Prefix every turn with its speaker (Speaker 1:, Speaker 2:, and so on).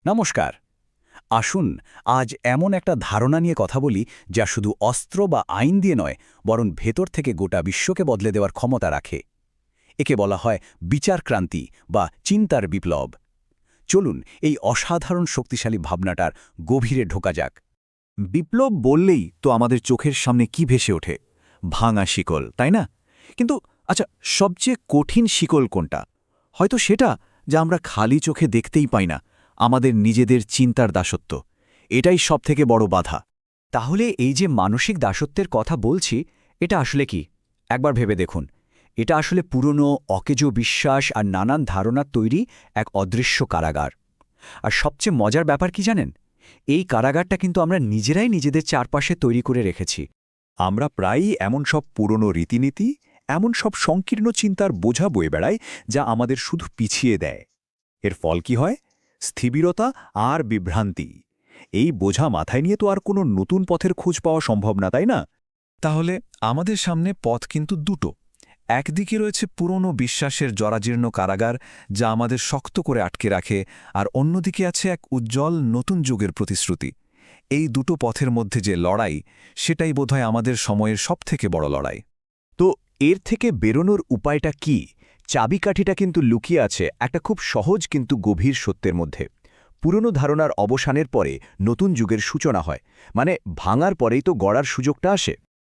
Speaker 1: নমস্কার। আসুন আজ এমন একটা ধারণা নিয়ে কথা বলি যা শুধু অস্ত্র বা আইন দিয়ে নয়, বরং ভেতর থেকে গোটা বিশ্বকে বদলে দেওয়ার ক্ষমতা রাখে। একে বলা হয় বিচার ক্রান্তি বা চিন্তার বিপ্লব। চলুন এই অসাধারণ শক্তিশালী ভাবনাটার গভীরে ঢোকা যাক।
Speaker 2: বিপ্লব বললেই তো আমাদের চোখের সামনে কি ভেসে ওঠে? ভাঙা শিকল, তাই না? কিন্তু আচ্ছা, সবচেয়ে কঠিন শিকল কোনটা? হয়তো সেটা যা আমরা খালি চোখে দেখতেই পাই না, আমাদের নিজেদের চিন্তার দাসত্ব। এটাই সবথেকে বড় বাধা।
Speaker 1: তাহলে এই যে মানসিক দাসত্বের কথা বলছি, এটা আসলে কি? একবার ভেবে দেখুন। এটা আসলে পুরনো অকেজো বিশ্বাস আর নানান ধারণার তৈরি এক অদৃশ্য কারাগার। আর সবচেয়ে মজার ব্যাপার কি জানেন? এই কারাগারটা কিন্তু আমরা নিজেরাই নিজেদের চারপাশে তৈরি করে রেখেছি।
Speaker 2: আমরা প্রায়ই এমন সব পুরনো রীতিনীতি, এমন সব সংকীর্ণ চিন্তার বোঝা বয়ে বেড়াই যা আমাদের শুধু পিছিয়ে দেয়। এর ফল কি হয়? স্থিবিরতা আর বিভ্রান্তি। এই বোঝা মাথায় নিয়ে তো আর কোনো নতুন পথের খোঁজ পাওয়া সম্ভব না, তাই না?
Speaker 3: তাহলে আমাদের সামনে পথ কিন্তু দুটো। একদিকে রয়েছে পুরনো বিশ্বাসের জরাজীর্ণ কারাগার, যা আমাদের শক্ত করে আটকে রাখে, আর অন্যদিকে আছে এক উজ্জ্বল নতুন যুগের প্রতিশ্রুতি। এই দুটো পথের মধ্যে যে লড়াই, সেটাই বোধহয় আমাদের সময়ের সবথেকে বড় লড়াই।
Speaker 2: তো এর থেকে বেরোনোর উপায়টা কি? চাবিকাঠিটা কিন্তু লুকিয়ে আছে একটা খুব সহজ কিন্তু গভীর সত্যের মধ্যে। পুরনো ধারণার অবসানের পরে নতুন যুগের সূচনা হয়, মানে ভাঙার পরেই তো গড়ার সুযোগটা আসে।